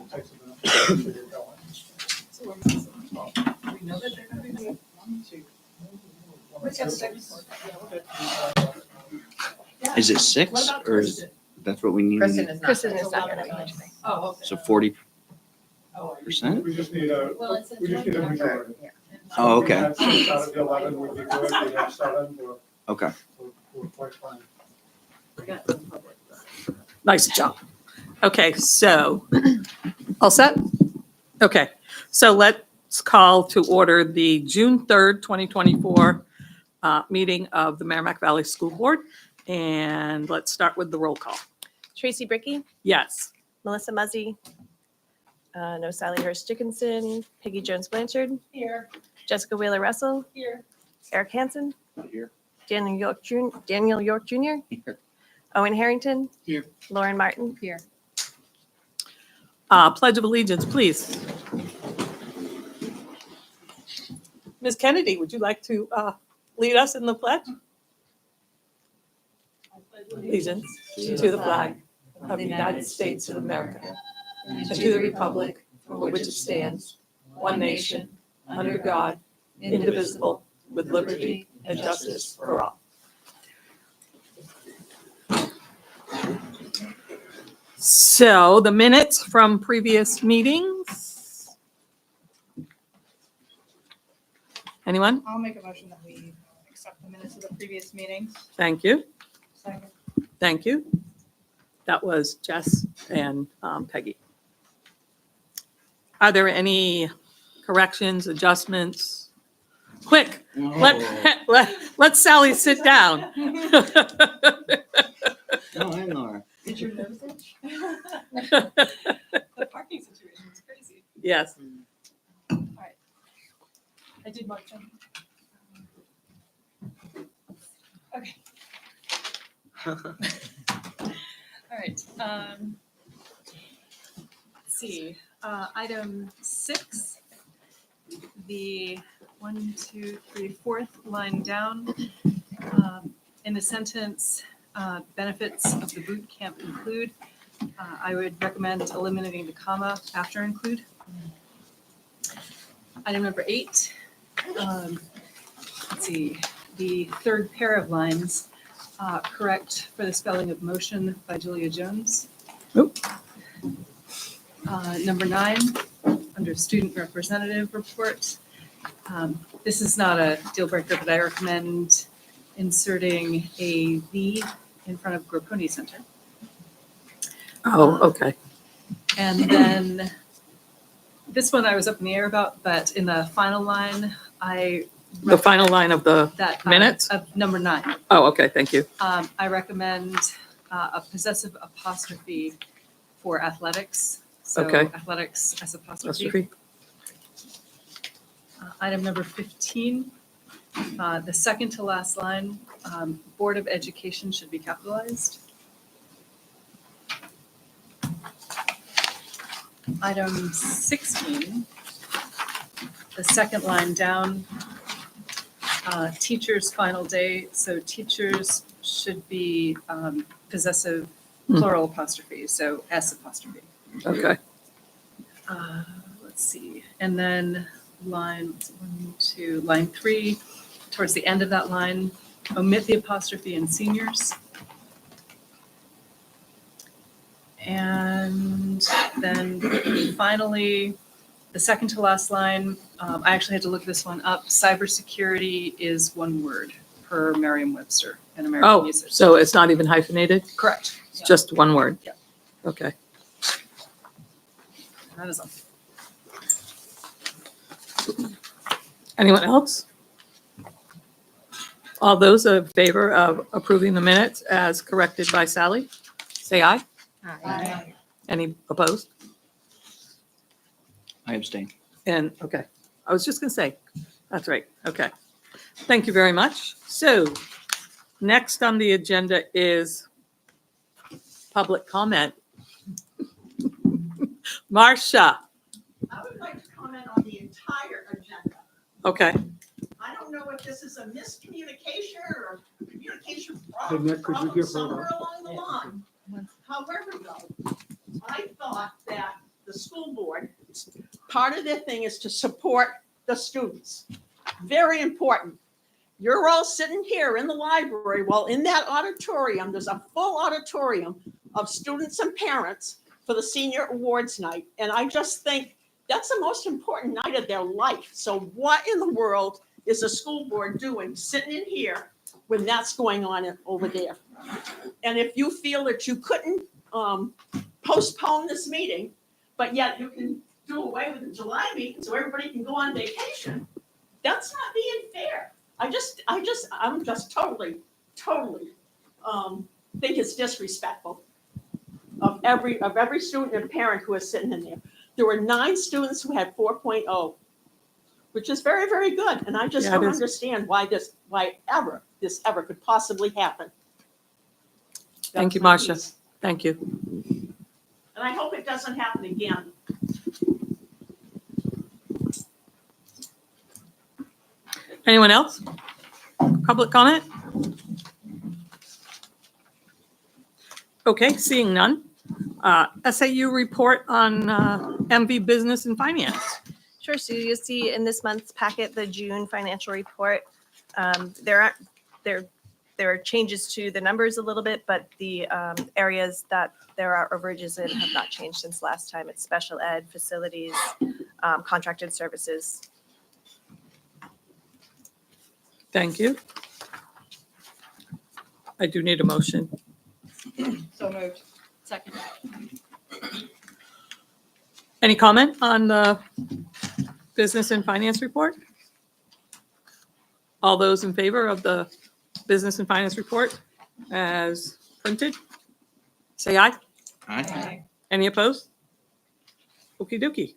it takes a minute to get going. So we're missing 12. Do we know that they're going to be missing? We have 6. Yeah, we're good. Yeah. Is it What 6 about or is Kristen? that's what we need? Kristen is not. Kristen is not gonna be here today. Oh, okay. So 40%? Oh, We just need a, Well, it's a we just need a joint majority. Oh, If we okay. had 6 out of the 11 would be good. We have 7, Okay. we're quite fine. forgot the public. Nice job. Okay, so, all set? Okay, so let's call to order the June 3rd, 2024 meeting of the Merrimack Valley School Board. And let's start with the roll call. Tracy Bricky, Yes. Melissa Muzzy, no Sally Hurst Dickinson, Peggy Jones Blanchard, Here. Jessica Wheeler Russell, Here. Eric Hansen, Here. Daniel York Jr., Here. Owen Harrington. Here. Lauren Martin. Here. Pledge of Allegiance, please. Ms. Kennedy, would you like to lead us in the pledge? Allegiance to the flag of the United States of America and to the republic for which it stands, one nation, under God, indivisible, with liberty and justice for all. So the minutes from previous meetings. Anyone? I'll make a motion that we accept the minutes of the previous meetings. Thank you. Second. Thank you. That was Jess and Peggy. Are there any corrections, adjustments? Quick, let Sally sit down. No, I know. Did your nose itch? The parking situation is crazy. Yes. I did mark them. Okay. All right. Let's see. Item 6, the 1, 2, 3, 4th line down. In the sentence, benefits of the boot camp include, I would recommend eliminating the comma after include. Item number 8, let's see, the third pair of lines, correct for the spelling of motion by Julia Jones. Oop. Number 9, under student representative report. This is not a deal breaker, but I recommend inserting a V in front of Grapponi Center. Oh, okay. And then this one I was up in the air about, but in the final line, The final line of the that minutes? of number 9. Oh, okay, thank you. I recommend a possessive apostrophe for athletics. So Okay. athletics as apostrophe. Apostrophe. Item number 15, the second to last line, Board of Education should be capitalized. Item 16, the second line down, teachers' final day. So teachers should be possessive plural apostrophe, so S apostrophe. Okay. Let's see, and then line 3, towards the end of that line, omit the apostrophe in seniors. And then finally, the second to last line, I actually had to look this one up. Cybersecurity is one word per Merriam-Webster and American Oh, Usage. so it's not even hyphenated? Correct. It's Yeah. just one word? Yep. Okay. That is all. Anyone else? All those in favor of approving the minutes as corrected by Sally, say aye. Aye. Any opposed? I abstain. And, okay, I was just going to say, that's right, okay. Thank you very much. So next on the agenda is public comment. Marcia, I would like to comment on the entire agenda. okay, I don't know if this is a miscommunication or a communication Hey, Nick, could you problem give her somewhere that? along the line. However, though, I thought that the the school board, part of their thing is to support the students. Very important. You're all sitting here in the library. Well, in that auditorium, there's a full auditorium of students and parents for the senior awards night. And I just think that's the most important night of their life. So what in the world is the school board doing sitting in here when that's going on over there? And if you feel that you couldn't postpone this meeting, but yet you can do away with the July meeting so everybody can go on vacation, that's not being fair. I'm just totally think it's disrespectful of every student and parent who is sitting in there. There were 9 students who had 4.0, which is very, very good. And I just Yeah, it don't is. understand why this ever could possibly happen. Thank you, That's my Marcia. piece. Thank you. And I hope it doesn't happen again. Anyone else? Public comment? Okay, seeing none. SAU report on MV Business and Finance. Sure. So you'll see in this month's packet, the June financial report. There are changes to the numbers a little bit, but the areas that there are overages in have not changed since last time. It's special ed, facilities, contracted services. Thank you. I do need a motion. So moved. Second. Any comment on the business and finance report? All those in favor of the business and finance report as printed? Say aye. Aye. Any opposed? Okey dokey.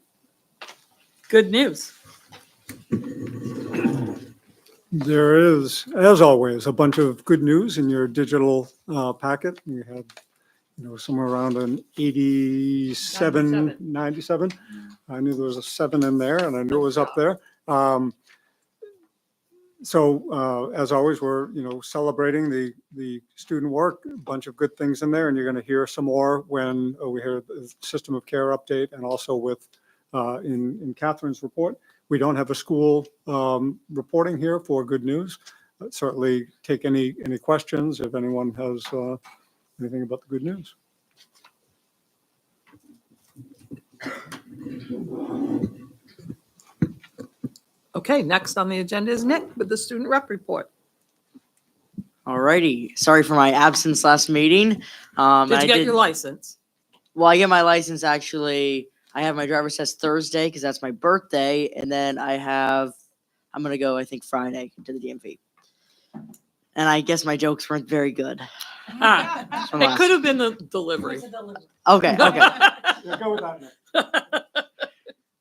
Good news. There is, as always, a bunch of good news in your digital packet. We had, somewhere around an 87, 97. I knew there was a 7 in there, and I knew it was up there. So as always, we're, celebrating the student work, a bunch of good things in there, and you're going to hear some more when we hear the system of care update and also with in Catherine's report. We don't have a school reporting here for good news. Certainly take any questions if anyone has anything about the good news. Okay, next on the agenda is Nick with the student rep report. Alrighty. Sorry for my absence last meting. Did you get your license? Well, I get my license actually. I have my driver's test Thursday because that's my birthday, and then I'm gonna go, I think, Friday to the DMV. And I guess my jokes weren't very good. Ah, from it last- could have been the delivery. Okay. Yeah, go with that, Nick.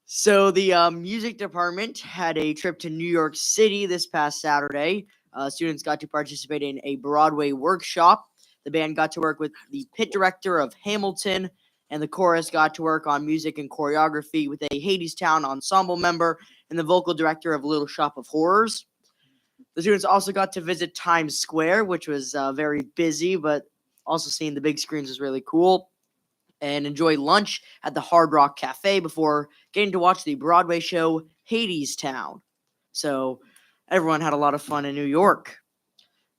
So the music department had a trip to New York City this past Saturday. Students got to participate in a Broadway workshop. The band got to work with the pit director of Hamilton, and the chorus got to work on music and choreography with a Hadestown ensemble member and the vocal director of Little Shop of Horrors. The students also got to visit Times Square, which was very busy, but also seeing the big screens was really cool, and enjoy lunch at the Hard Rock Cafe before getting to watch the Broadway show Hadestown. So everyone had a lot of fun in New York.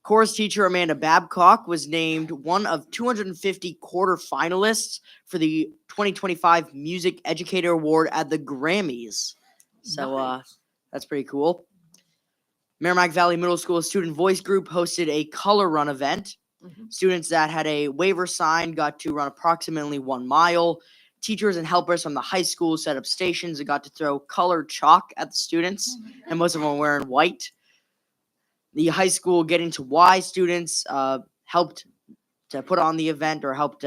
Chorus teacher Amanda Babcock was named one of 250 quarterfinalists for the 2025 Music Educator Award at the Grammys. So that's pretty cool. Merrimack Valley Middle School Student Voice Group hosted a color run event. Students that had a waiver signed got to run approximately 1 mile. Teachers and helpers from the high school set up stations and got to throw colored chalk at the students, and most of them were wearing white. The high school Getting to Y students helped to put on the event or helped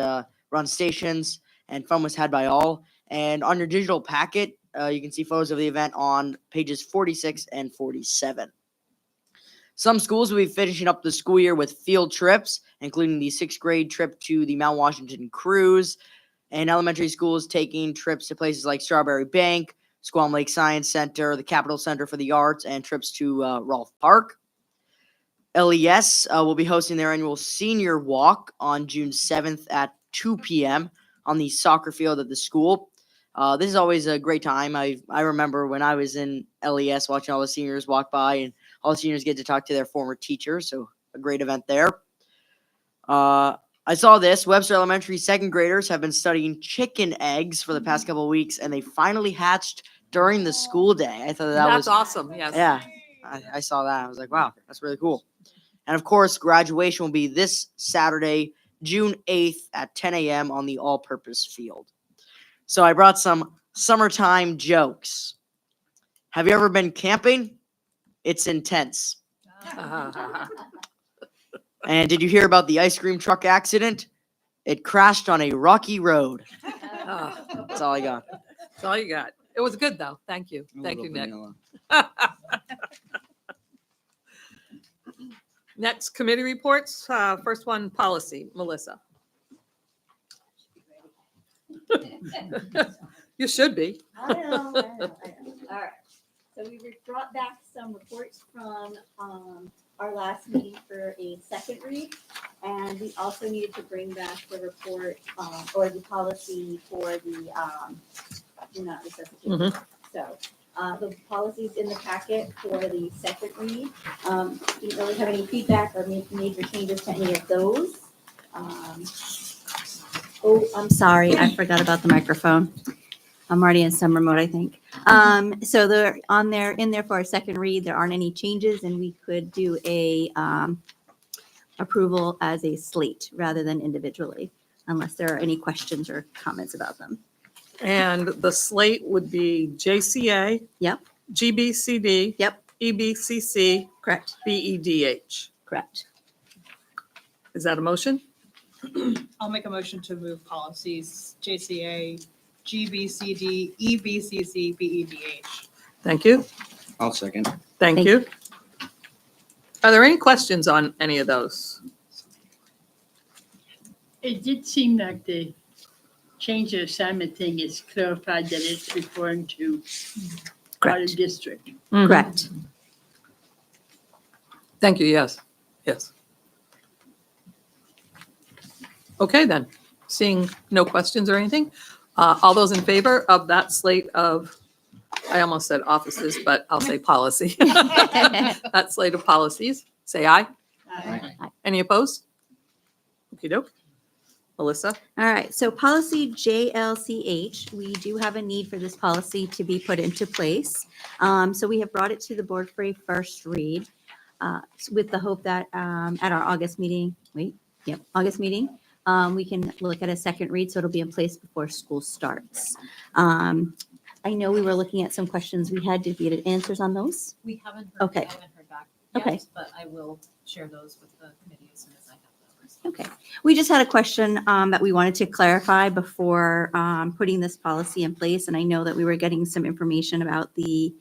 run stations, and fun was had by all. And on your digital packet, you can see photos of the event on pages 46 and 47. Some schools will be finishing up the school year with field trips, including the 6th grade trip to the Mount Washington Cruise, and elementary schools taking trips to places like Strawberry Bank, Squam Lake Science Center, the Capitol Center for the Arts, and trips to Rolfe Park. LES will be hosting their annual senior walk on June 7th at 2 p.m. on the soccer field at the school. This is always a great time. I remember when I was in LES watching all the seniors walk by, and all the seniors get to talk to their former teachers. So a great event there. I saw this. Webster Elementary second graders have been studying chicken eggs for the past couple of weeks, and they finally hatched during the school day. I thought that That's was awesome, yes. yeah. I saw that. I was like, wow, that's really cool. And of course, graduation will be this Saturday, June 8th at 10 a.m. on the all-purpose field. So I brought some summertime jokes. Have you ever been camping? It's intense. And did you hear about the ice cream truck accident? It crashed on a rocky road. Oh, That's all I got. that's all you got. It was good, though. Thank you. A Thank little you, Nick. vanilla. Next, committee reports. First one, policy. Melissa. You should be. I know. All right. So we brought back some reports from our last meeting for a second read. And we also needed to bring back the report or the policy for the do not resuscitate. Mhm. So the policies in the packet for the second read. Didn't really have any feedback or major changes to any of those. Oh, I'm sorry, I forgot about the microphone. I'm already in summer mode, I think. So they're on there, in there for our second read, there aren't any changes, and we could do a approval as a slate rather than individually, unless there are any questions or comments about them. And the slate would be JCA. Yep. GBCD. Yep. EBCC. Correct, BEDH. correct. Is that a motion? I'll make a motion to move policies JCA, GBCD, EBCC, BEDH. Thank you. I'll second. Thank Thank you. Are there any questions on any of those? It did seem like the change of assignment thing is clarified that it's referring to part Correct, of district. correct. Thank you. Yes. Yes. Okay, then. Seeing no questions or anything, all those in favor of that slate of, I almost said offices, but I'll say policy. That slate of policies, say aye. Aye. Any opposed? Okey-doke. Melissa? All right, so policy JLCH, we do have a need for this policy to be put into place. So we have brought it to the board for a first read with the hope that at our August meeting, August meeting, we can look at a second read, so it'll be in place before school starts. I know we were looking at some questions we had. Did we get answers on those? We haven't heard, Okay. I haven't heard back Okay. yet, but I will share those with the committee as soon as I have those. Okay, we just had a question that we wanted to clarify before putting this policy in place. And I know that we were getting some information about the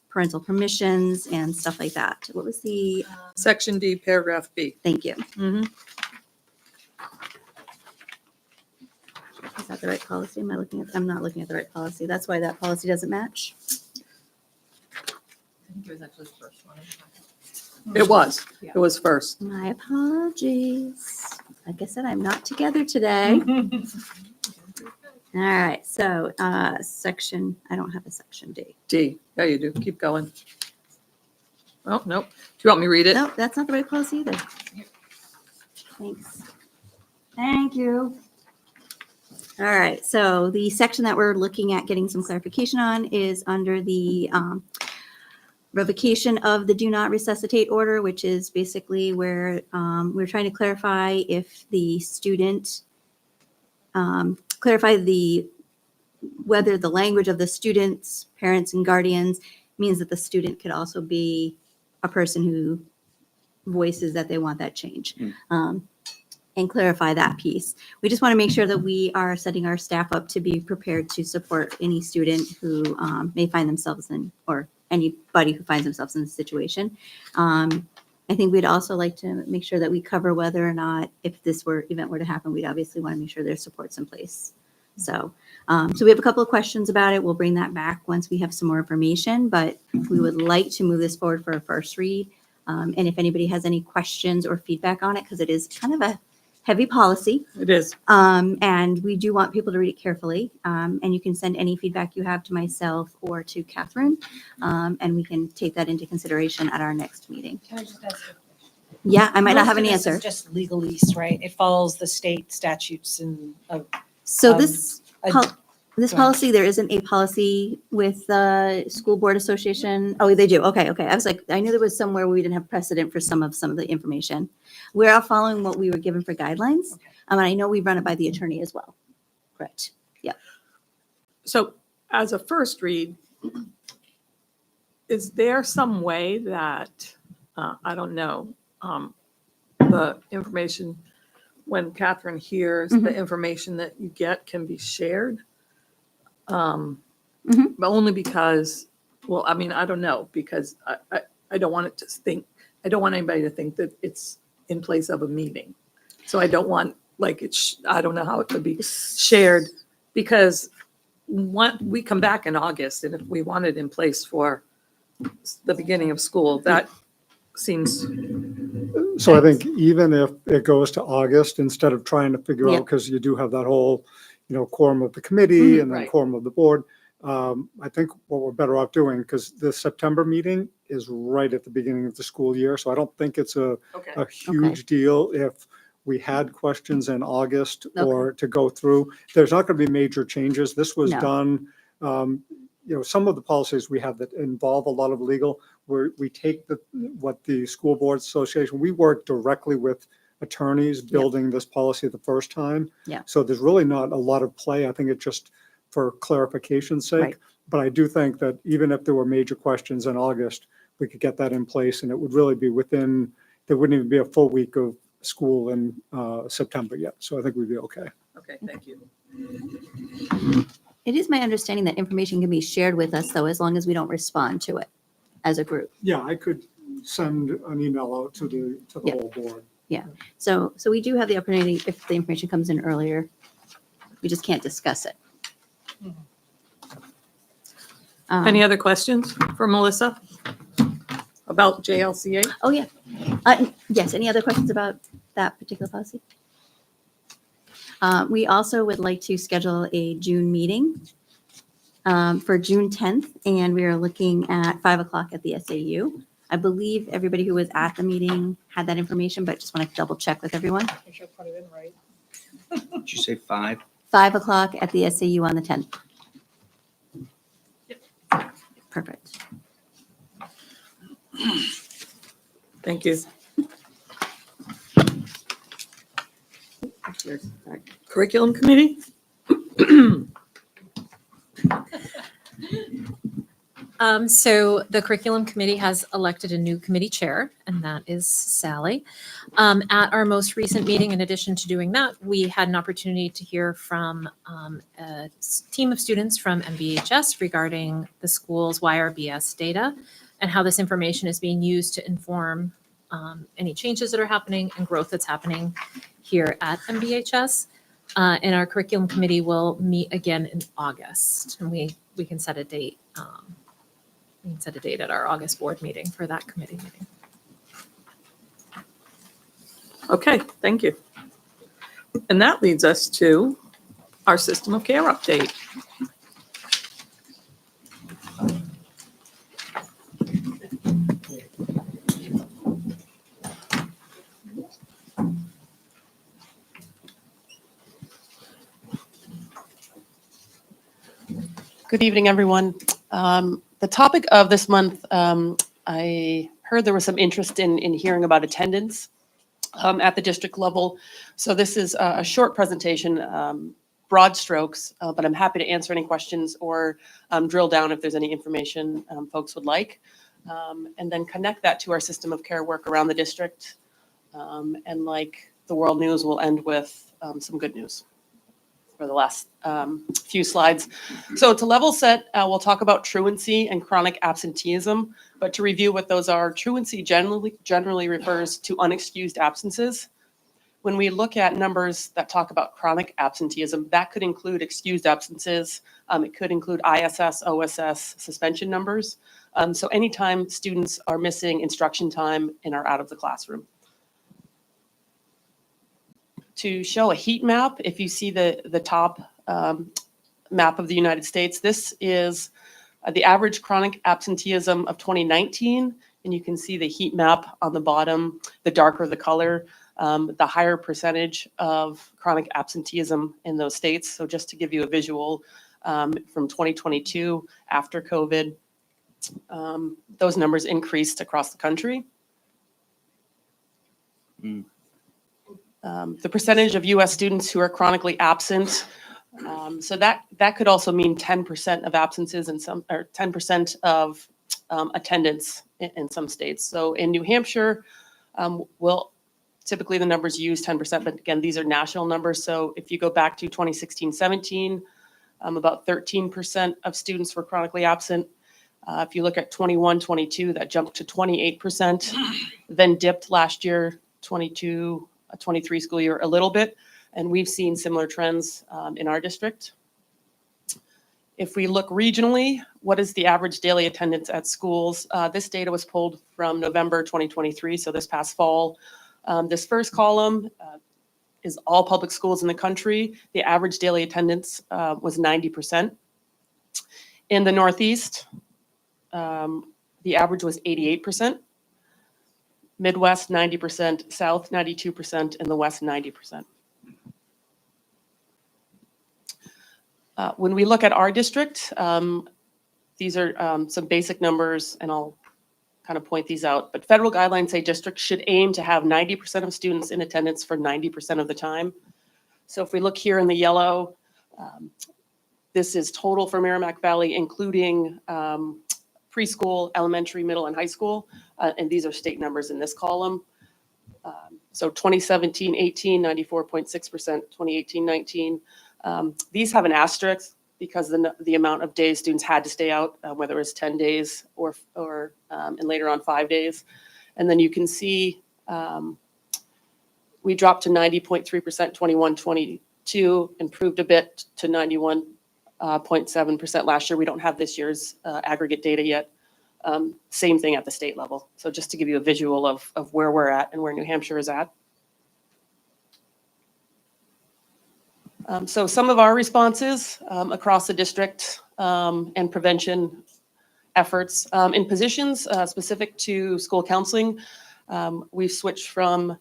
parental permissions and stuff like that. What was the, Section D, paragraph B. thank you. Mhm. Is that the right policy? Am I looking at, I'm not looking at the right policy. That's why that policy doesn't match. I think it was actually the first one. It was. Yeah. It was first. My apologies. Like I said, I'm not together today. All right, so section, I don't have a section D. D. Yeah, you do. Keep going. Oh, nope. Do you want me to read it? No, that's not the right policy either. Thanks. Thank you. All right, so the section that we're looking at getting some clarification on is under the revocation of the do not resuscitate order, which is basically where we're trying to clarify if the student, clarify whether the language of the students, parents, and guardians means that the student could also be a person who voices that they want that change. And clarify that piece. We just want to make sure that we are setting our staff up to be prepared to support any student who may find themselves in, or anybody who finds themselves in this situation. I think we'd also like to make sure that we cover whether or not, if this event were to happen, we'd obviously want to make sure there's supports in place. So we have a couple of questions about it. We'll bring that back once we have some more information, but we would like to move this forward for a first read. And if anybody has any questions or feedback on it, because it is kind of a heavy policy. It is. And we do want people to read it carefully. And you can send any feedback you have to myself or to Catherine. And we can take that into consideration at our next meeting. Can I just ask you? Yeah, I might not Most have of an this is answer. just legalese, right? It follows the state statutes and, So um, this, I- this go ahead. policy, there isn't a policy with the School Board Association. Oh, they do. Okay, okay. I was like, I knew there was somewhere we didn't have precedent for some of the information. We're all following what we were given for guidelines. Okay. And I know we run it by the attorney as well. Correct. So as a first read, is there some way that, I don't know, the information, when Catherine hears, the information that you get can be shared? But only because, well, I mean, I don't know, because I don't want it to think, I don't want anybody to think that it's in place of a meeting. So I don't want, like, I don't know how it could be shared, because we come back in August, and if we want it in place for the beginning of school, that seems, So I think even if it goes to August, instead of trying to figure Yeah. out, because you do have that whole, quorum of the committee and then Right. quorum of the board. I think what we're better off doing, because the September meeting is right at the beginning of the school year. So I don't think it's a okay. huge deal if we had questions in August or to go through. There's not going to be major changes. This was No. done, some of the policies we have that involve a lot of legal, where we take what the School Board Association, we work directly with attorneys building this policy the first time. Yeah. So there's really not a lot of play. I think it's just for clarification's sake. Right. But I do think that even if there were major questions in August, we could get that in place, and it would really be there wouldn't even be a full week of school in September yet. So I think we'd be okay. Okay, thank you. It is my understanding that information can be shared with us, though, as long as we don't respond to it as a group. Yeah, I could send an email out to the Yeah. whole board. So we do have the opportunity, if the information comes in earlier, we just can't discuss it. Any other questions for Melissa about JLCA? Oh, yeah. Yes, any other questions about that particular policy? We also would like to schedule a June meeting for June 10th, and we are looking at 5 o'clock at the SAU. I believe everybody who was at the meeting had that information, but just want to double check with everyone. Make sure I put it in right. Did you say 5? 5 o'clock at the SAU on the 10th. Perfect. Thank you. Curriculum Committee? So the curriculum committee has elected a new committee chair, and that is Sally. At our most recent meeting, in addition to doing that, we had an opportunity to hear from a team of students from MVHS regarding the school's YRBS data and how this information is being used to inform any changes that are happening and growth that's happening here at MVHS. And our curriculum committee will meet again in August, and we can set a date. We can set a date at our August board meeting for that committee meeting. Okay, thank you. And that leads us to our system of care update. Good evening, everyone. The topic of this month, I heard there was some interest in hearing about attendance at the district level. So this is a short presentation, broad strokes, but I'm happy to answer any questions or drill down if there's any information folks would like. And then connect that to our system of care work around the district. And like the world news, we'll end with some good news for the last few slides. So to level set, we'll talk about truancy and chronic absenteeism. But to review what those are, truancy generally refers to unexcused absences. When we look at numbers that talk about chronic absenteeism, that could include excused absences. It could include ISS, OSS, suspension numbers. So anytime students are missing instruction time and are out of the classroom. to show a heat map. If you see the top map of the United States, this is the average chronic absenteeism of 2019, and you can see the heat map on the bottom. The darker the color, the higher percentage of chronic absenteeism in those states. So just to give you a visual, from 2022 after COVID, those numbers increased across the country. The percentage of US students who are chronically absent, so that could also mean 10% of absences in some, or 10% of attendance in some states. So in New Hampshire, typically the numbers use 10%, but again, these are national numbers. So if you go back to 2016-17, about 13% of students were chronically absent. If you look at 21-22, that jumped to 28%, then dipped last year, 22-23 school year, a little bit. And we've seen similar trends in our district. If we look regionally, what is the average daily attendance at schools? This data was pulled from November 2023, so this past fall. This first column is all public schools in the country. The average daily attendance was 90%. In the Northeast, the average was 88%. Midwest, 90%, South, 92%, and the West, 90%. When we look at our district, these are some basic numbers, and I'll kind of point these out. But federal guidelines say districts should aim to have 90% of students in attendance for 90% of the time. So if we look here in the yellow, this is total for Merrimack Valley, including preschool, elementary, middle, and high school. And these are state numbers in this column. So 2017-18, 94.6%, 2018-19. These have an asterisk because the amount of days students had to stay out, whether it was 10 days or and later on 5 days. And then you can see we dropped to 90.3%, 21-22, improved a bit to 91.7% last year. We don't have this year's aggregate data yet. Same thing at the state level. So just to give you a visual of where we're at and where New Hampshire is at. So some of our responses across the district and prevention efforts in positions specific to school counseling, we've switched from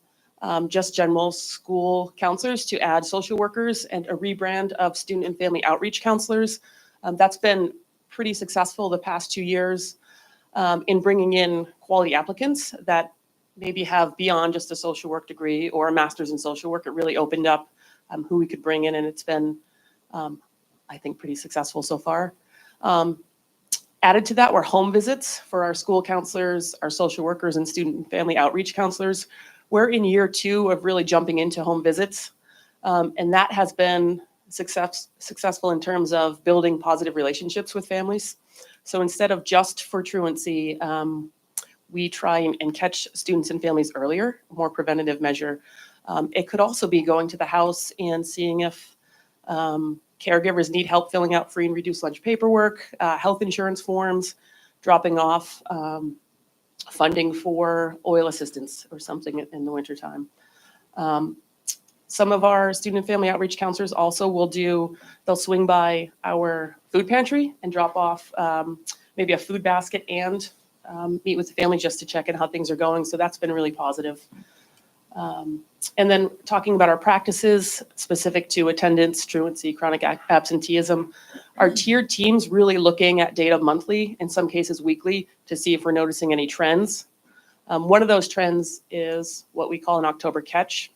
just general school counselors to add social workers and a rebrand of student and family outreach counselors. That's been pretty successful the past 2 years in bringing in quality applicants that maybe have beyond just a social work degree or a master's in social work. It really opened up who we could bring in, and it's been, I think, pretty successful so far. Added to that were home visits for our school counselors, our social workers, and student and family outreach counselors. We're in year 2 of really jumping into home visits, and that has been successful in terms of building positive relationships with families. So instead of just for truancy, we try and catch students and families earlier, a more preventative measure. It could also be going to the house and seeing if caregivers need help filling out free and reduced lunch paperwork, health insurance forms, dropping off funding for oil assistance or something in the wintertime. Some of our student and family outreach counselors also they'll swing by our food pantry and drop off maybe a food basket and meet with the family just to check in how things are going. So that's been really positive. And then talking about our practices specific to attendance, truancy, chronic absenteeism, our tiered teams really looking at data monthly, in some cases weekly, to see if we're noticing any trends. One of those trends is what we call an October catch.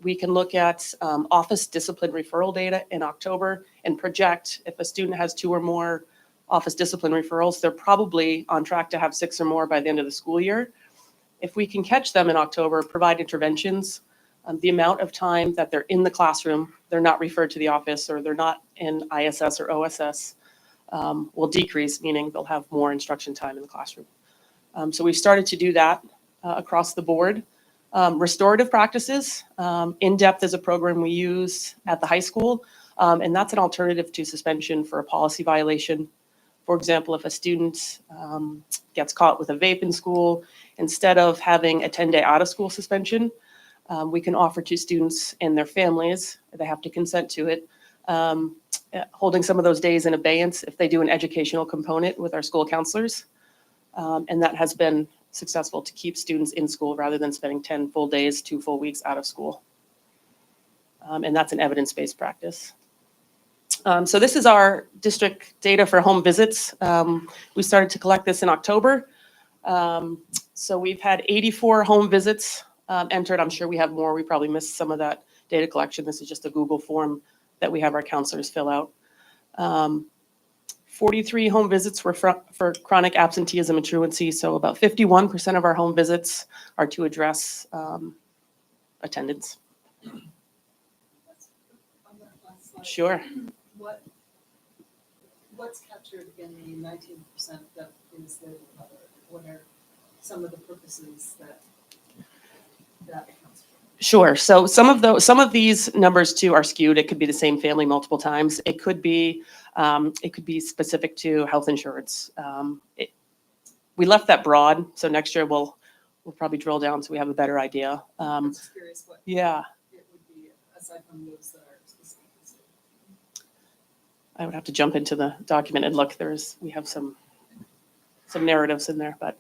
We can look at office discipline referral data in October and project if a student has 2 or more office discipline referrals, they're probably on track to have 6 or more by the end of the school year. If we can catch them in October, provide interventions, the amount of time that they're in the classroom, they're not referred to the office or they're not in ISS or OSS, will decrease, meaning they'll have more instruction time in the classroom. So we've started to do that across the board. Restorative practices, In-Depth is a program we use at the high school, and that's an alternative to suspension for a policy violation. For example, if a student gets caught with a vape in school, instead of having a 10-day out-of-school suspension, we can offer to students and their families. They have to consent to it. Holding some of those days in abeyance if they do an educational component with our school counselors. And that has been successful to keep students in school rather than spending 10 full days, 2 full weeks out of school. And that's an evidence-based practice. So this is our district data for home visits. We started to collect this in October. So we've had 84 home visits entered. I'm sure we have more. We probably missed some of that data collection. This is just a Google form that we have our counselors fill out. 43 home visits were for chronic absenteeism and truancy. So about 51% of our home visits are to address attendance. Sure. What's captured in the 19% that is the other? What are some of the purposes that accounts for? Sure. So some of these numbers too are skewed. It could be the same family multiple times. It could be specific to health insurance. We left that broad, so next year we'll probably drill down so we have a better idea. I'm just curious what Yeah, it would be aside from those that are specific. I would have to jump into the document and look. We have some narratives in there, but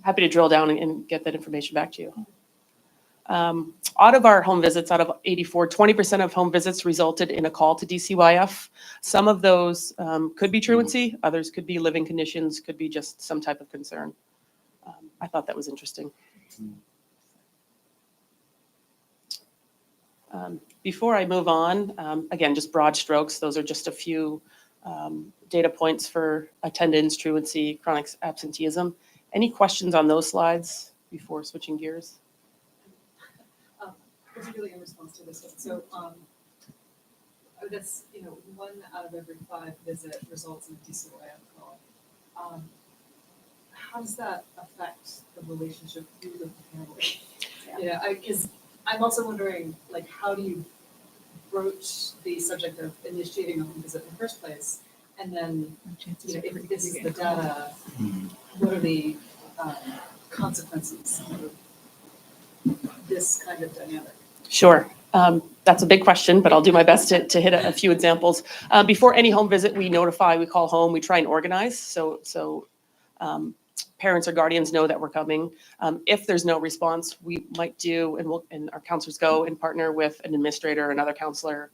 happy to drill down and get that information back to you. Out of our home visits, out of 84, 20% of home visits resulted in a call to DCYF. Some of those could be truancy, others could be living conditions, could be just some type of concern. I thought that was interesting. Before I move on, again, just broad strokes. Those are just a few data points for attendance, truancy, chronic absenteeism. Any questions on those slides before switching gears? Particularly in response to this one. So that's, 1 out of every 5 visit results in a DCYF call. How does that affect the relationship with the family? Because I'm also wondering, how do you broach the subject of initiating a home visit in the first place? And then, if this is the data, what are the consequences of this kind of dynamic? Sure. That's a big question, but I'll do my best to hit a few examples. Before any home visit, we call home, we try and organize. So parents or guardians know that we're coming. If there's no response, we might do, and our counselors go and partner with an administrator, another counselor.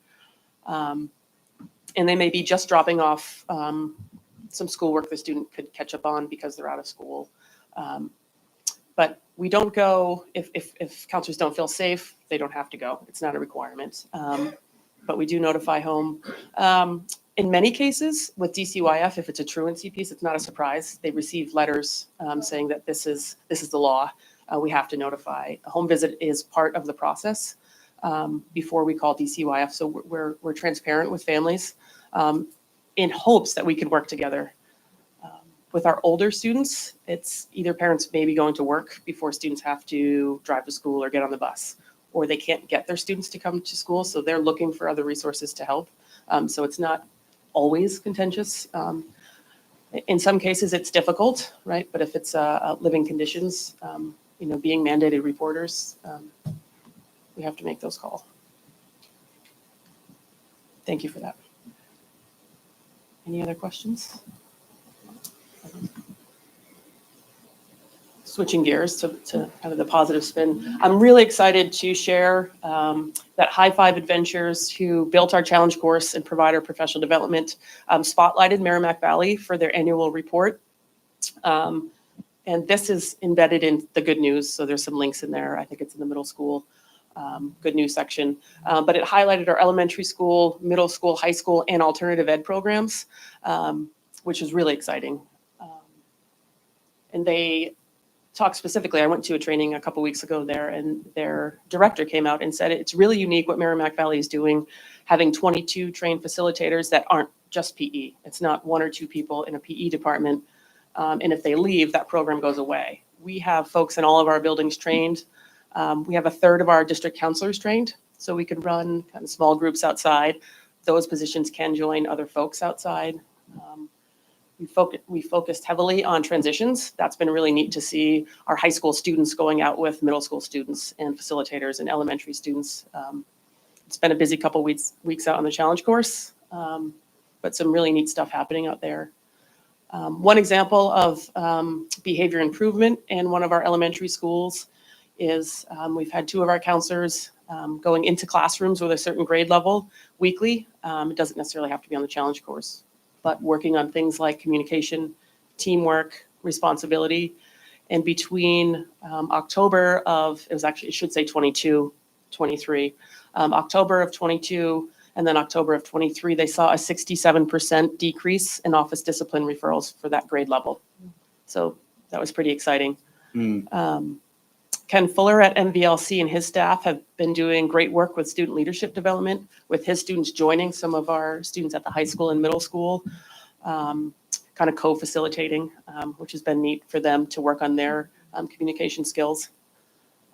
And they may be just dropping off some schoolwork the student could catch up on because they're out of school. But we don't go, if counselors don't feel safe, they don't have to go. It's not a requirement. But we do notify home. In many cases with DCYF, if it's a truancy piece, it's not a surprise. They receive letters saying that this is the law. We have to notify. A home visit is part of the process before we call DCYF. So we're transparent with families in hopes that we can work together. With our older students, it's either parents may be going to work before students have to drive to school or get on the bus, or they can't get their students to come to school, so they're looking for other resources to help. So it's not always contentious. In some cases, it's difficult, right? But if it's living conditions, being mandated reporters, we have to make those calls. Thank you for that. Any other questions? Switching gears to kind of the positive spin. I'm really excited to share that High Five Adventures, who built our challenge course and provide our professional development, spotlighted Merrimack Valley for their annual report. And this is embedded in the good news. So there's some links in there. I think it's in the middle school good news section. But it highlighted our elementary school, middle school, high school, and alternative ed programs, which is really exciting. And they talked specifically, I went to a training a couple weeks ago there, and their director came out and said it's really unique what Merrimack Valley is doing, having 22 trained facilitators that aren't just PE. It's not 1 or 2 people in a PE department. And if they leave, that program goes away. We have folks in all of our buildings trained. We have 1/3 of our district counselors trained, so we could run kind of small groups outside. Those positions can join other folks outside. We focused heavily on transitions. That's been really neat to see our high school students going out with middle school students and facilitators and elementary students. It's been a busy couple weeks out on the challenge course, but some really neat stuff happening out there. One example of behavior improvement in one of our elementary schools is we've had 2 of our counselors going into classrooms with a certain grade level weekly. It doesn't necessarily have to be on the challenge course, but working on things like communication, teamwork, responsibility. And between October of, it should say 22, 23, October of 22 and then October of 23, they saw a 67% decrease in office discipline referrals for that grade level. So that was pretty exciting. Ken Fuller at MVLC and his staff have been doing great work with student leadership development, with his students joining some of our students at the high school and middle school, kind of co-facilitating, which has been neat for them to work on their communication skills.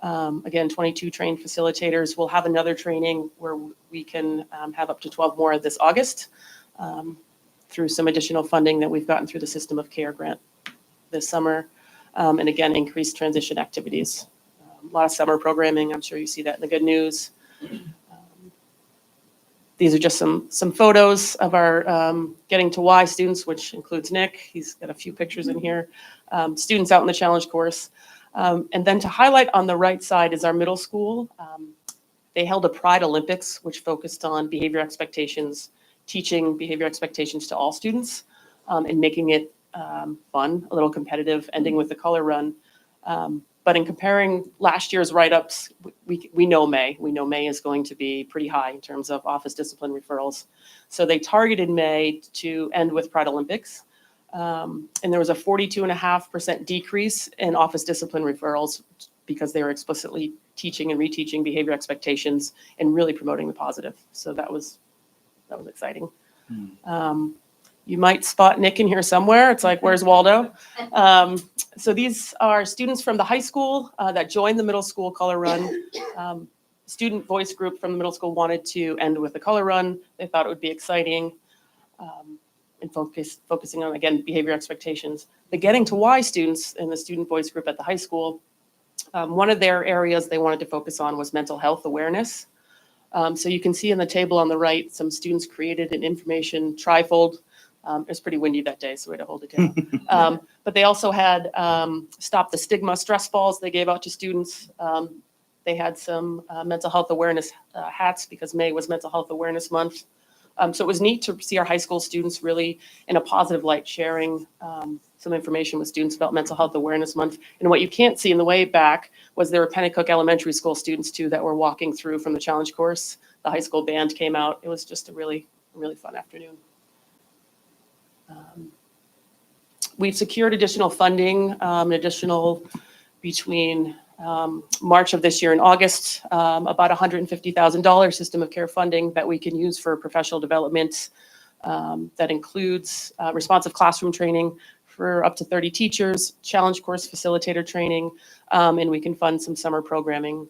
Again, 22 trained facilitators. We'll have another training where we can have up to 12 more this August through some additional funding that we've gotten through the System of Care grant this summer. And again, increased transition activities. A lot of summer programming. I'm sure you see that in the good news. These are just some photos of our Getting to Why students, which includes Nick. He's got a few pictures in here. Students out in the challenge course. And then to highlight on the right side is our middle school. They held a Pride Olympics, which focused on behavior expectations, teaching behavior expectations to all students, and making it fun, a little competitive, ending with the color run. But in comparing last year's write-ups, we know May. We know May is going to be pretty high in terms of office discipline referrals. So they targeted May to end with Pride Olympics. And there was a 42.5% decrease in office discipline referrals because they were explicitly teaching and reteaching behavior expectations and really promoting the positive. So that was exciting. You might spot Nick in here somewhere. It's like, where's Waldo? So these are students from the high school that joined the middle school color run. Student voice group from the middle school wanted to end with the color run. They thought it would be exciting. And focusing on, again, behavior expectations. The Getting to Why students in the student voice group at the high school, one of their areas they wanted to focus on was mental health awareness. So you can see in the table on the right, some students created an information trifold. It was pretty windy that day, so we had to hold it down. But they also had Stop the Stigma stress balls they gave out to students. They had some mental health awareness hats because May was Mental Health Awareness Month. So it was neat to see our high school students really in a positive light sharing some information with students about Mental Health Awareness Month. And what you can't see in the way back was there were Pennacook Elementary School students too that were walking through from the challenge course. The high school band came out. It was just a really fun afternoon. We've secured additional funding, between March of this year and August, about $150,000 System of Care funding that we can use for professional development. That includes responsive classroom training for up to 30 teachers, challenge course facilitator training, and we can fund some summer programming,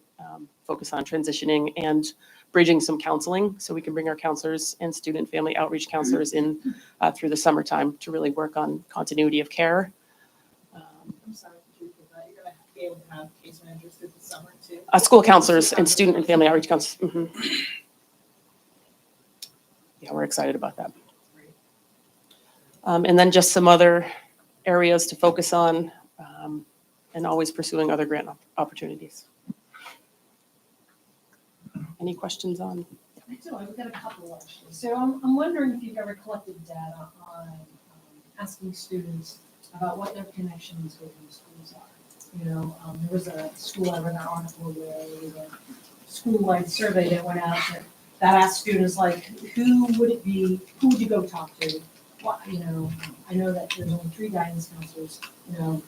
focus on transitioning and bridging some counseling, so we can bring our counselors and student family outreach counselors in through the summertime to really work on continuity of care. I'm sorry, could you repeat that? You're gonna be able to have case managers through the summer too? School counselors and student and family outreach counselors. Yeah, we're excited about that. And then just some other areas to focus on, and always pursuing other grant opportunities. Any questions on? I do, I've got a couple actually. So I'm wondering if you've ever collected data on asking students about what their connections with these schools are. You know, there was a school I read an article where there was a school-wide survey that went out that asked students like, who would you go talk to? What, you know, I know that there's only 3 guidance counselors,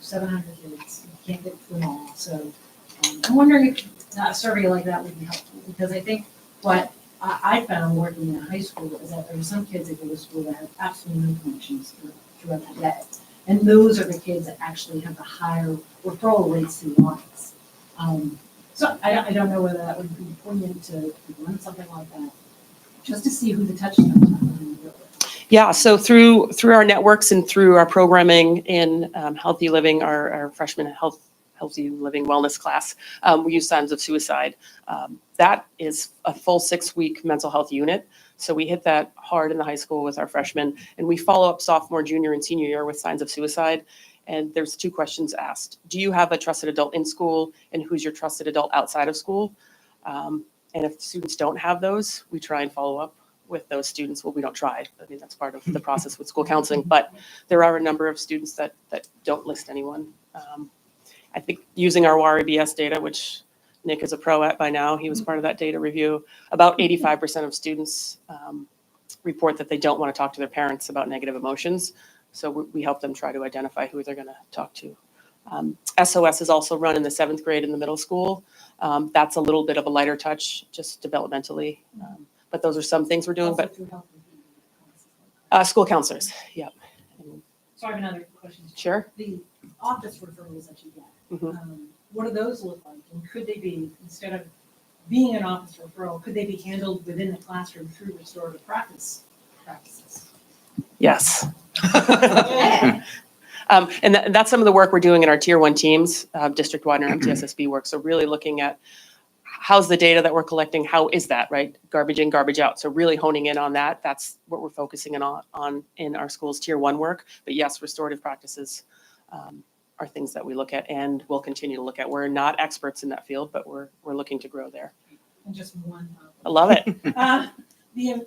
700 kids, you can't get to them all. So I'm wondering if a survey like that would be helpful, because I think what I found working in high school is that there were some kids that go to school that have absolutely no connections throughout the day. And those are the kids that actually have the higher referral rates to lines. So I don't know whether that would be poignant to run something like that, just to see who the touchstones are. Yeah, so through our networks and through our programming in Healthy Living, our freshman Healthy Living Wellness class, we use Signs of Suicide. That is a full 6-week mental health unit. So we hit that hard in the high school with our freshmen, and we follow up sophomore, junior, and senior year with Signs of Suicide. And there's 2 questions asked. Do you have a trusted adult in school, and who's your trusted adult outside of school? And if students don't have those, we try and follow up with those students. Well, we don't try. I mean, that's part of the process with school counseling, but there are a number of students that don't list anyone. I think using our WARI-BS data, which Nick is a pro at by now, he was part of that data review, about 85% of students report that they don't want to talk to their parents about negative emotions. So we help them try to identify who they're going to talk to. SOS is also run in the 7th grade in the middle school. That's a little bit of a lighter touch, just developmentally. But those are some things we're doing. Also But through health and school counselors, yep. So I have another question. Sure. The office referrals that you get, Mhm. what do those look like? And could they be, instead of being an office referral, could they be handled within the classroom through restorative practices? Yes. And that's some of the work we're doing in our tier 1 teams, district-wide and MTSSB work. So really looking at how's the data that we're collecting, how is that, right? Garbage in, garbage out. So really honing in on that. That's what we're focusing on in our school's tier 1 work. But yes, restorative practices are things that we look at and will continue to look at. We're not experts in that field, but we're looking to grow there. And just one. I love it. The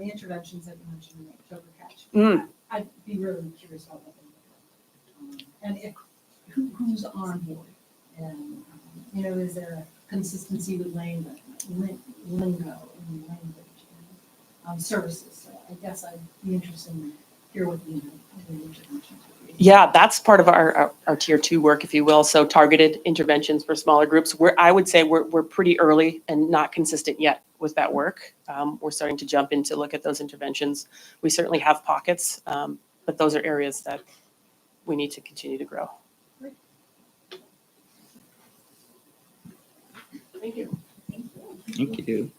interventions that you mentioned in the October catch. Mm. I'd be really curious about what they look like. And if, who's on board? And, is there a consistency with lingo and language and services? So I guess I'd be interested in hear what the interventions would be. Yeah, that's part of our tier 2 work, if you will. So targeted interventions for smaller groups. I would say we're pretty early and not consistent yet with that work. We're starting to jump in to look at those interventions. We certainly have pockets, but those are areas that we need to continue to grow. Thank you. Thank you.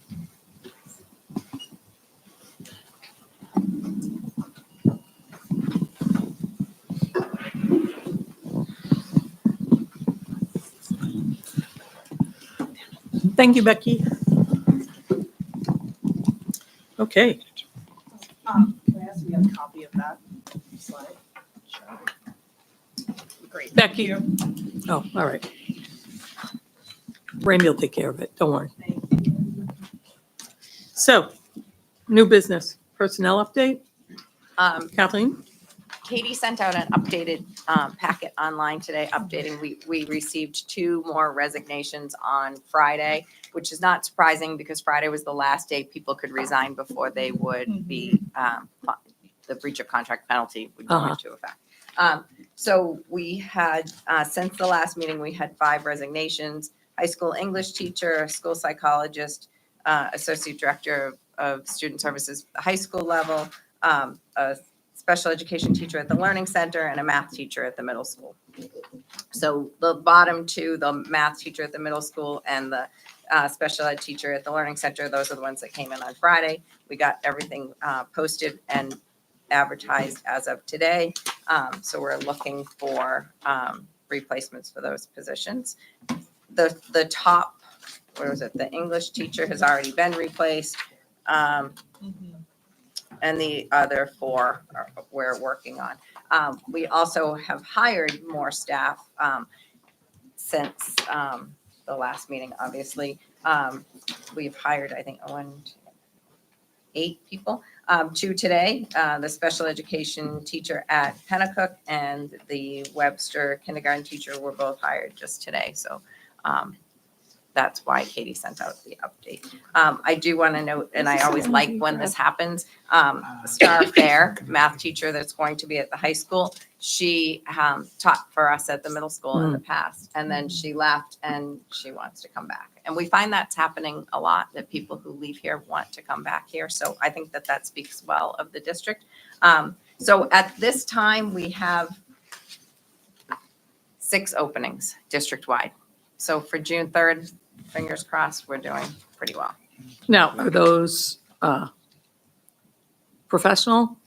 Thank you, Becky. Okay. Can I ask you a copy of that slide? Great. Becky. Oh, all right. Randy will take care of it. Don't worry. So, new business, personnel update. Kathleen? Katie sent out an updated packet online today, updating. We received 2 more resignations on Friday, which is not surprising because Friday was the last day people could resign before they would be, the breach of contract penalty would go into effect. So we had, since the last meeting, we had 5 resignations: high school English teacher, school psychologist, associate director of student services, at the high school level, a special education teacher at the learning center, and a math teacher at the middle school. So the bottom 2, the math teacher at the middle school and the special ed teacher at the learning center, those are the ones that came in on Friday. We got everything posted and advertised as of today. So we're looking for replacements for those positions. The top, what was it? The English teacher has already been replaced. And the other 4 we're working on. We also have hired more staff since the last meeting, obviously. We've hired, I think, 8 people. 2 today, the special education teacher at Pennacook and the Webster kindergarten teacher were both hired just today. So that's why Katie sent out the update. I do want to note, and I always like when this happens, Star Fair, math teacher that's going to be at the high school, she taught for us at the middle school in the past, and then she left and she wants to come back. And we find that's happening a lot, that people who leave here want to come back here. So I think that speaks well of the district. So at this time, we have 6 openings district-wide. So for June 3rd, fingers crossed, we're doing pretty well. Now, are those professional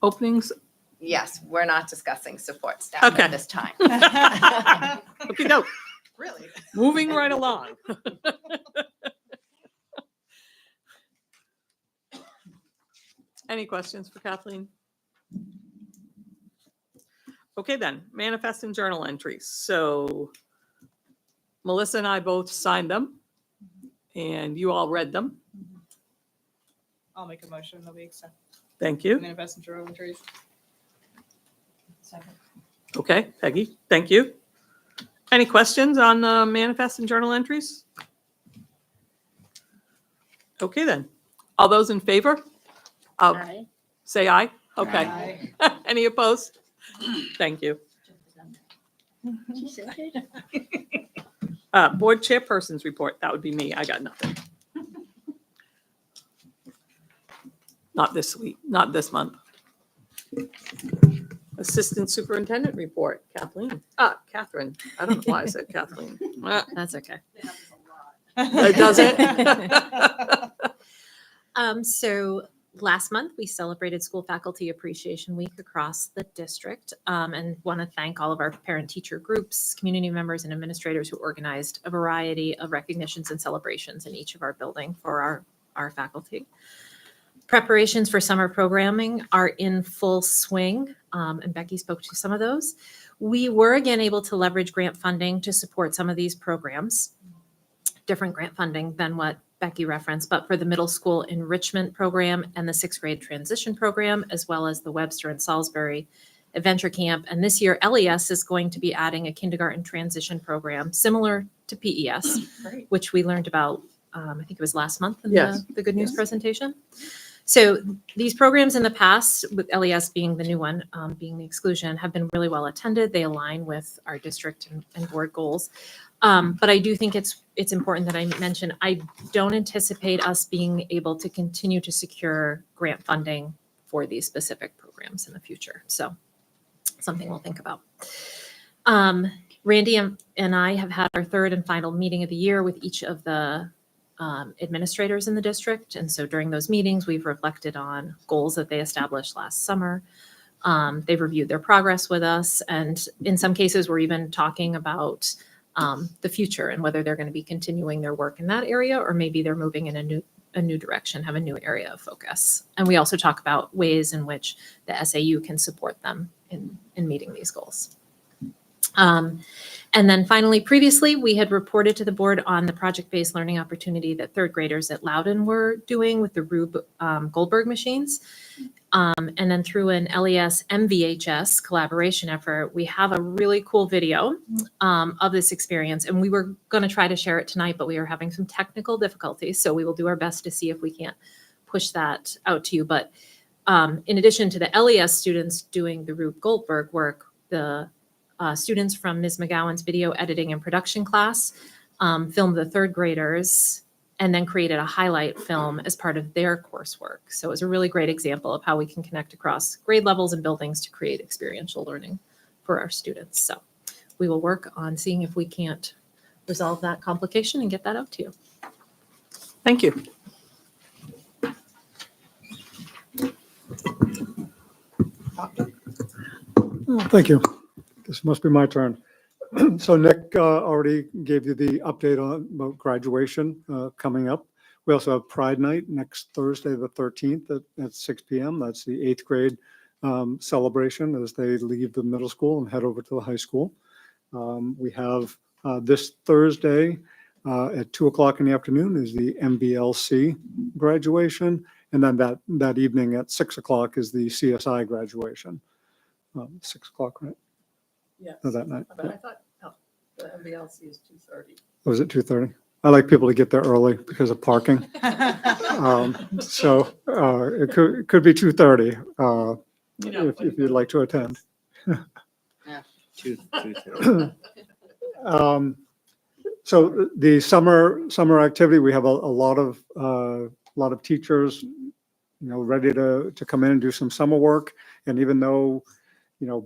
openings? Yes, we're not discussing support staff Okay. at this time. Okay, no, Really? moving right along. Any questions for Kathleen? Okay, then, manifest and journal entries. So Melissa and I both signed them, and you all read them. I'll make a motion that we accept Thank you. manifest and journal entries. Second. Okay, Peggy, thank you. Any questions on the manifest and journal entries? Okay, then. All those in favor? Aye. Say aye. Okay. Any opposed? Thank you. She said it. Board chairperson's report. That would be me. I got nothing. Not this week, not this month. Assistant superintendent report, Catherine. I don't know why I said Kathleen. That's okay. It does it? So last month, we celebrated School Faculty Appreciation Week across the district, and want to thank all of our parent-teacher groups, community members, and administrators who organized a variety of recognitions and celebrations in each of our building for our faculty. Preparations for summer programming are in full swing, and Becky spoke to some of those. We were again able to leverage grant funding to support some of these programs, different grant funding than what Becky referenced, but for the middle school enrichment program and the sixth grade transition program, as well as the Webster and Salisbury Adventure Camp. And this year, LES is going to be adding a kindergarten transition program similar to PES, which we learned about, I think it was last month in Yes. the Good News presentation. So these programs in the past, with LES being the new one, being the exclusion, have been really well attended. They align with our district and board goals. But I do think it's important that I mention, I don't anticipate us being able to continue to secure grant funding for these specific programs in the future. So something we'll think about. Randy and I have had our third and final meeting of the year with each of the administrators in the district. And so during those meetings, we've reflected on goals that they established last summer. They've reviewed their progress with us. And in some cases, we're even talking about the future and whether they're going to be continuing their work in that area, or maybe they're moving in a new direction, have a new area of focus. And we also talk about ways in which the SAU can support them in meeting these goals. And then finally, previously, we had reported to the board on the project-based learning opportunity that third graders at Loudon were doing with the Rube Goldberg machines. And then through an LES MVHS collaboration effort, we have a really cool video of this experience. And we were going to try to share it tonight, but we are having some technical difficulties. So we will do our best to see if we can't push that out to you. But in addition to the LES students doing the Rube Goldberg work, the students from Ms. McGowan's video editing and production class filmed the third graders and then created a highlight film as part of their coursework. So it was a really great example of how we can connect across grade levels and buildings to create experiential learning for our students. So we will work on seeing if we can't resolve that complication and get that out to you. Thank you. Thank you. This must be my turn. So Nick already gave you the update on about graduation coming up. We also have Pride Night next Thursday, the 13th at 6 p.m. That's the 8th grade celebration as they leave the middle school and head over to the high school. We have this Thursday at 2 o'clock in the afternoon is the MVLC graduation. And then that evening at 6 o'clock is the CSI graduation. 6 o'clock, right? Yes. No, that night. But I thought the MVLC is 2:30. Was it 2:30? I like people to get there early because of parking. So it could be 2:30 if you'd like to attend. So the summer activity, we have a lot of teachers, ready to come in and do some summer work. And even though,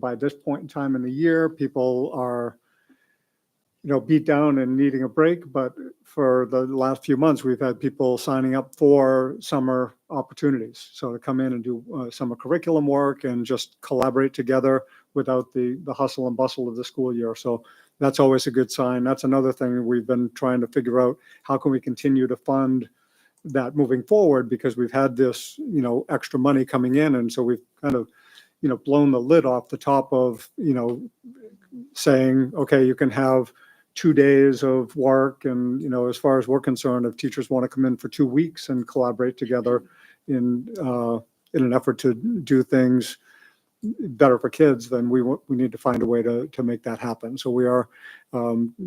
by this point in time in the year, people are, beat down and needing a break, but for the last few months, we've had people signing up for summer opportunities. So to come in and do summer curriculum work and just collaborate together without the hustle and bustle of the school year. So that's always a good sign. That's another thing we've been trying to figure out. How can we continue to fund that moving forward? Because we've had this, extra money coming in. And so we've kind of, blown the lid off the top of, saying, okay, you can have 2 days of work. And, as far as we're concerned, if teachers want to come in for 2 weeks and collaborate together in an effort to do things better for kids, then we need to find a way to make that happen. So we are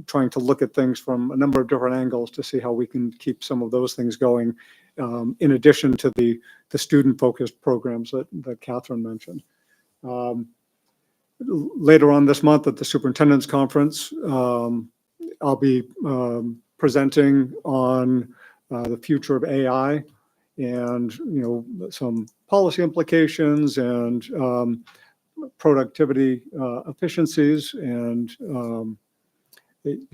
trying to look at things from a number of different angles to see how we can keep some of those things going, in addition to the student-focused programs that Catherine mentioned. Later on this month at the superintendent's conference, I'll be presenting on the future of AI and, some policy implications and productivity efficiencies and,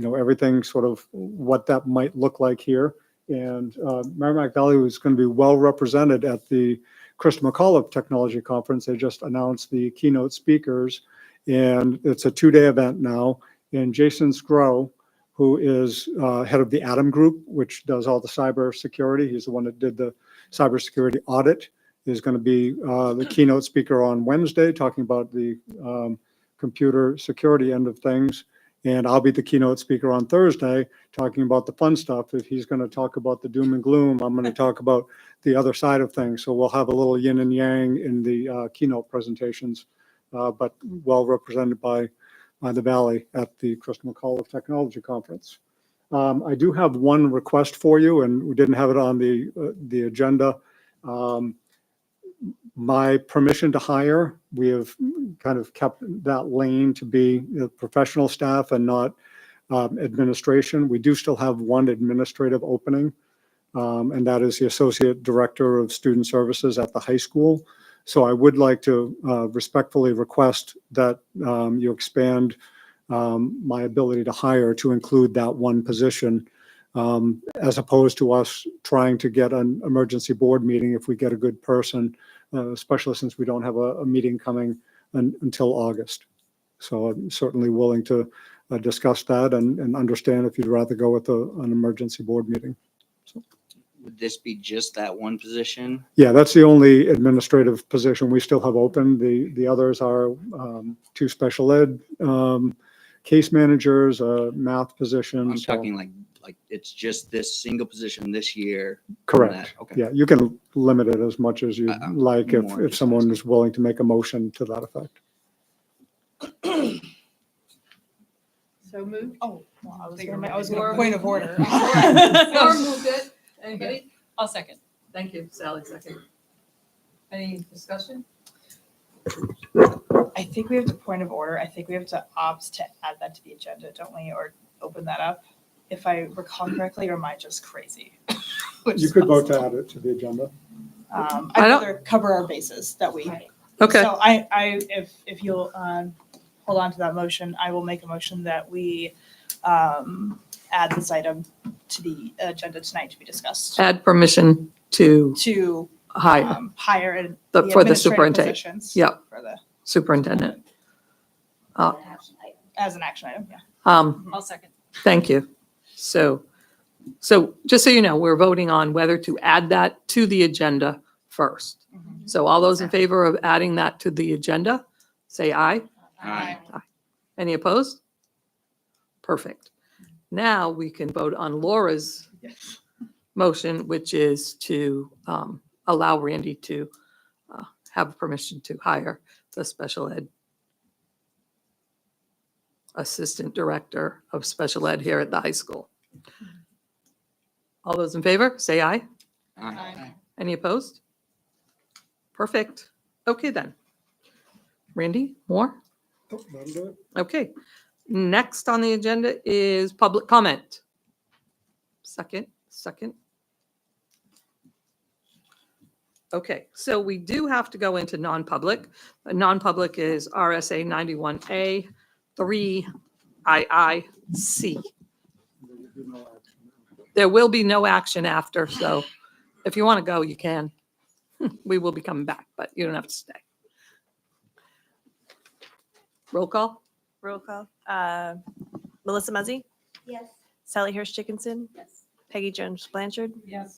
everything sort of what that might look like here. And Merrimack Valley was going to be well represented at the Chris McAuliffe Technology Conference. They just announced the keynote speakers, and it's a 2-day event now. And Jason Scrow, who is head of the Atom Group, which does all the cybersecurity, he's the one that did the cybersecurity audit, is going to be the keynote speaker on Wednesday, talking about the computer security end of things. And I'll be the keynote speaker on Thursday, talking about the fun stuff. If he's going to talk about the doom and gloom, I'm going to talk about the other side of things. So we'll have a little yin and yang in the keynote presentations, but well represented by the Valley at the Chris McAuliffe Technology Conference. I do have one request for you, and we didn't have it on the agenda. My permission to hire, we have kind of kept that lane to be professional staff and not administration. We do still have one administrative opening, and that is the Associate Director of Student Services at the high school. So I would like to respectfully request that you expand my ability to hire to include that one position, as opposed to us trying to get an emergency board meeting if we get a good person, especially since we don't have a meeting coming until August. So I'm certainly willing to discuss that and understand if you'd rather go with an emergency board meeting. So. Would this be just that one position? Yeah, that's the only administrative position we still have open. The others are 2 special ed case managers, a math position. I'm talking like it's just this single position this year. Correct. Okay. Yeah, you can limit it as much as you like more if someone is willing to make a motion to that effect. So moved. Oh, well, I was Bigger gonna, I was movie. gonna point of order. Or moved it. Anybody? I'll second. Thank you, Sally, second. Any discussion? I think we have to point of order. I think we have to opt to add that to the agenda, don't we? Or open that up, if I recall correctly, or am I just crazy? Which You is could vote to possible. add it to the agenda. I'd I don't- rather cover our bases that we. Okay, So if you'll hold on to that motion, I will make a motion that we add this item to the agenda tonight to be discussed. add permission to To hire hire and for the administrative superintendent, positions. Yeah. For the, superintendent. as an action item, yeah. I'll second. Thank you. So just so you know, we're voting on whether to add that to the agenda first. So all those in favor of adding that to the agenda, say aye. Aye. Any opposed? Perfect. Now we can vote on Laura's motion, which is to allow Randy to have permission to hire the special ed assistant director of special ed here at the high school. All those in favor, say aye. Aye. Any opposed? Perfect. Okay, then. Randy, more? Oh, that'll do it. Okay. Next on the agenda is public comment. Second. Okay, so we do have to go into non-public. Non-public is RSA 91A, 3II, C. There will be no action after, so if you want to go, you can. We will be coming back, but you don't have to stay. Roll call? Roll call. Melissa Muzzy? Yes. Sally Hirsch Dickinson? Yes. Peggy Jones Blanchard? Yes.